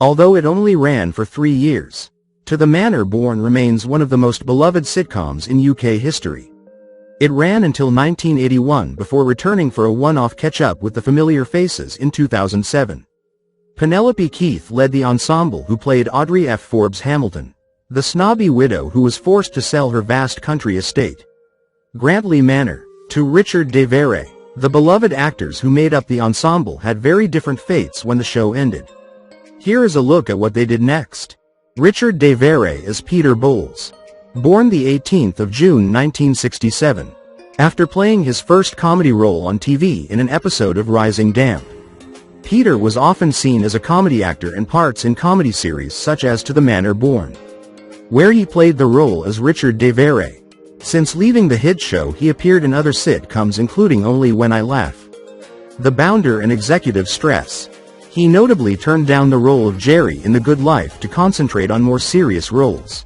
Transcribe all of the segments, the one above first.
although it only ran for 3 years. To the Manor Born remains one of the most beloved sitcoms in UK history. It ran until 1981 before returning for a one-off catch-up with the familiar faces in 2007. Penelope Keith led the ensemble, who played Audrey F. Forbes Hamilton, the snobby widow who was forced to sell her vast country estate. Grantley Manor. To Richard de Vere. The beloved actors who made up the ensemble had very different fates when the show ended. Here is a look at what they did next. Richard de Vere as Peter Bowles. Born the 18th of June 1967. After playing his first comedy role on TV in an episode of Rising Damp, Peter was often seen as a comedy actor in parts in comedy series such as To the Manor Born, where he played the role as Richard de Vere. Since leaving the hit show, he appeared in other sitcoms including Only When I Laugh, The Bounder and Executive Stress. He notably turned down the role of Jerry in The Good Life to concentrate on more serious roles.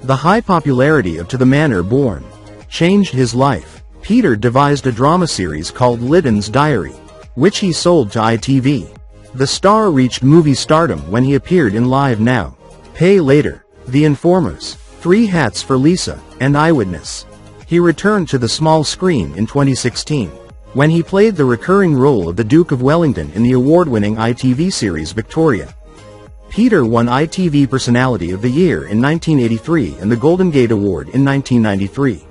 The high popularity of To the Manor Born changed his life. Peter devised a drama series called Liddon's Diary, which he sold to ITV. The star reached movie stardom when he appeared in Live Now, Pay Later, The Informers, Three Hats for Lisa, and Eyewitness. He returned to the small screen in 2016, when he played the recurring role of the Duke of Wellington in the award-winning ITV series Victoria. Peter won ITV Personality of the Year in 1983 and the Golden Gate Award in 1993.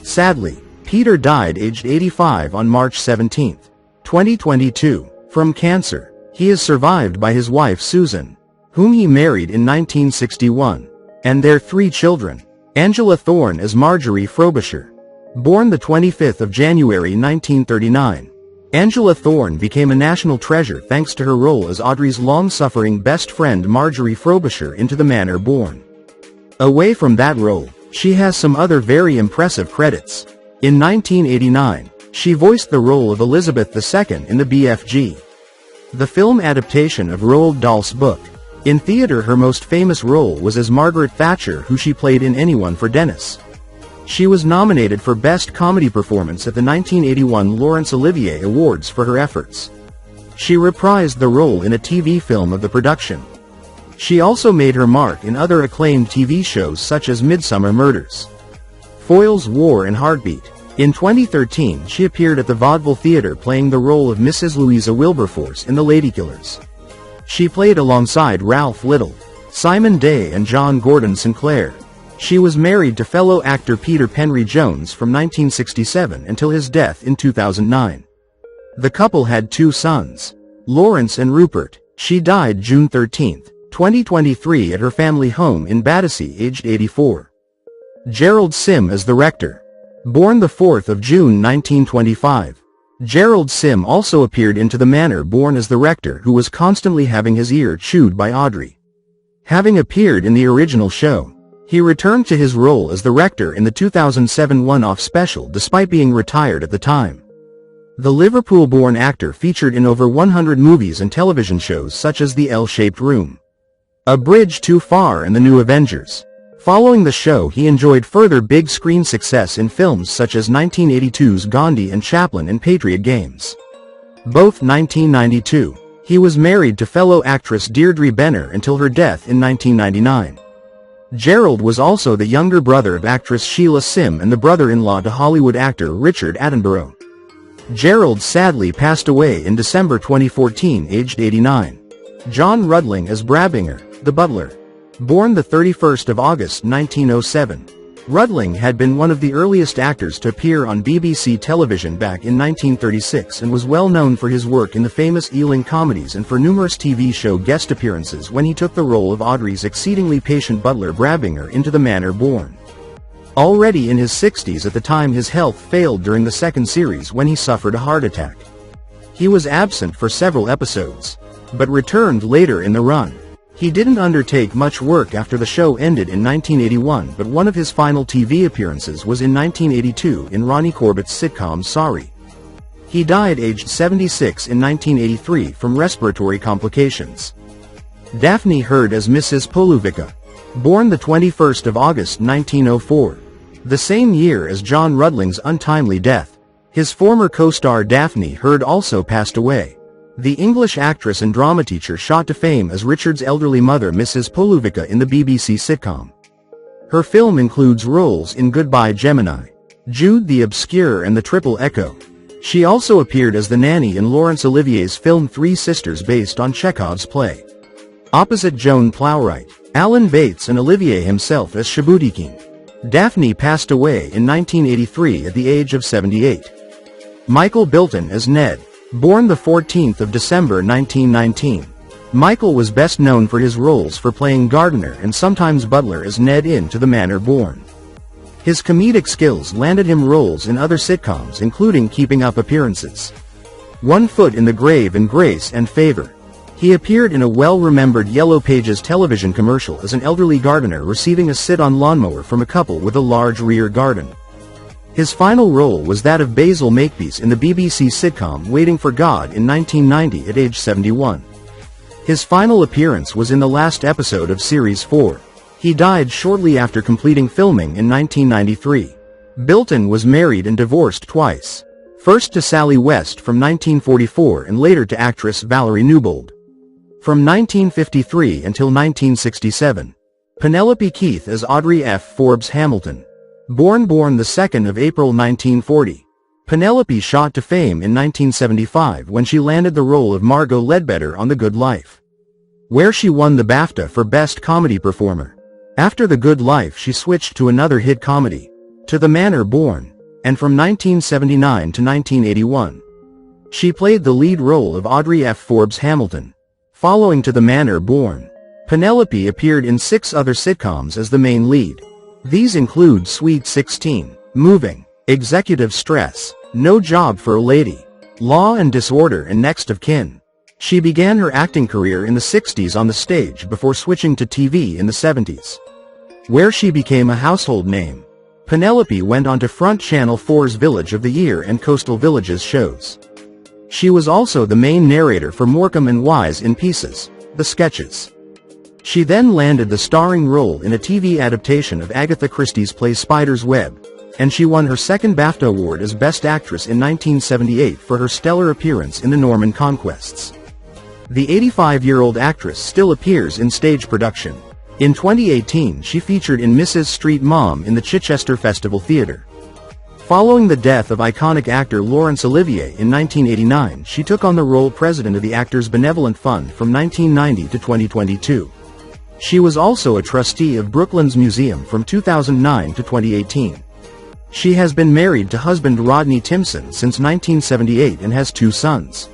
Sadly, Peter died aged 85 on March 17, 2022, from cancer. He is survived by his wife Susan, whom he married in 1961, and their 3 children. Angela Thorne as Marjorie Frobisher. Born the 25th of January 1939, Angela Thorne became a national treasure thanks to her role as Audrey's long-suffering best friend Marjorie Frobisher in To the Manor Born. Away from that role, she has some other very impressive credits. In 1989, she voiced the role of Elizabeth II in the BFG, the film adaptation of Roald Dahl's book. In theater, her most famous role was as Margaret Thatcher, who she played in Anyone for Dennis. She was nominated for Best Comedy Performance at the 1981 Laurence Olivier Awards for her efforts. She reprised the role in a TV film of the production. She also made her mark in other acclaimed TV shows such as Midsummer Murders, Foyle's War and Heartbeat. In 2013, she appeared at the Vaudeville Theatre playing the role of Mrs. Louisa Wilberforce in The Ladykillers. She played alongside Ralph Little, Simon Day and John Gordon Sinclair. She was married to fellow actor Peter Penry Jones from 1967 until his death in 2009. The couple had 2 sons, Lawrence and Rupert. She died June 13, 2023 at her family home in Battersea, aged 84. Gerald Sim as the rector. Born the 4th of June 1925. Gerald Sim also appeared in To the Manor Born as the rector who was constantly having his ear chewed by Audrey. Having appeared in the original show, he returned to his role as the rector in the 2007 one-off special despite being retired at the time. The Liverpool-born actor featured in over 100 movies and television shows such as The L-Shaped Room, A Bridge Too Far and The New Avengers. Following the show, he enjoyed further big screen success in films such as 1982's Gandhi and Chaplin and Patriot Games. Both 1992. He was married to fellow actress Deirdre Benner until her death in 1999. Gerald was also the younger brother of actress Sheila Sim and the brother-in-law to Hollywood actor Richard Attenborough. Gerald sadly passed away in December 2014, aged 89. John Rudling as Brabinger, the butler. Born the 31st of August 1907, Rudling had been one of the earliest actors to appear on BBC television back in 1936 and was well known for his work in the famous Ealing comedies and for numerous TV show guest appearances when he took the role of Audrey's exceedingly patient butler Brabinger in To the Manor Born. Already in his 60s at the time, his health failed during the second series when he suffered a heart attack. He was absent for several episodes, but returned later in the run. He didn't undertake much work after the show ended in 1981, but one of his final TV appearances was in 1982 in Ronnie Corbett's sitcom Sorry. He died aged 76 in 1983 from respiratory complications. Daphne Heard as Mrs. Poluvica. Born the 21st of August 1904, the same year as John Rudling's untimely death. His former co-star Daphne Heard also passed away. The English actress and drama teacher shot to fame as Richard's elderly mother Mrs. Poluvica in the BBC sitcom. Her film includes roles in Goodbye Gemini, Jude the Obscure and The Triple Echo. She also appeared as the nanny in Laurence Olivier's film Three Sisters based on Chekhov's play. Opposite Joan Plowright, Alan Bates and Olivier himself as Shabudikin. Daphne passed away in 1983 at the age of 78. Michael Bilton as Ned, born the 14th of December 1919. Michael was best known for his roles for playing gardener and sometimes butler as Ned in To the Manor Born. His comedic skills landed him roles in other sitcoms including Keeping Up Appearances, One Foot in the Grave and Grace and Favor. He appeared in a well-remembered Yellow Pages television commercial as an elderly gardener receiving a sit-on lawnmower from a couple with a large rear garden. His final role was that of Basil Makepeace in the BBC sitcom Waiting for God in 1990 at age 71. His final appearance was in the last episode of Series 4. He died shortly after completing filming in 1993. Bilton was married and divorced twice. First to Sally West from 1944 and later to actress Valerie Newbold. From 1953 until 1967. Penelope Keith as Audrey F. Forbes Hamilton. Born the 2nd of April 1940. Penelope shot to fame in 1975 when she landed the role of Margot Ledbetter on The Good Life, where she won the BAFTA for Best Comedy Performer. After The Good Life she switched to another hit comedy, To the Manor Born, and from 1979 to 1981. She played the lead role of Audrey F. Forbes Hamilton. Following To the Manor Born, Penelope appeared in 6 other sitcoms as the main lead. These include Sweet 16, Moving, Executive Stress, No Job for a Lady, Law and Disorder and Next of Kin. She began her acting career in the 60s on the stage before switching to TV in the 70s, where she became a household name. Penelope went on to front Channel 4's Village of the Year and Coastal Villages shows. She was also the main narrator for Morecambe and Wise in Pieces, the sketches. She then landed the starring role in a TV adaptation of Agatha Christie's play Spider's Web, and she won her second BAFTA award as Best Actress in 1978 for her stellar appearance in The Norman Conquests. The 85-year-old actress still appears in stage production. In 2018 she featured in Mrs. Street Mom in the Chichester Festival Theatre. Following the death of iconic actor Laurence Olivier in 1989, she took on the role president of the Actors Benevolent Fund from 1990 to 2022. She was also a trustee of Brooklands Museum from 2009 to 2018. She has been married to husband Rodney Timpson since 1978 and has 2 sons.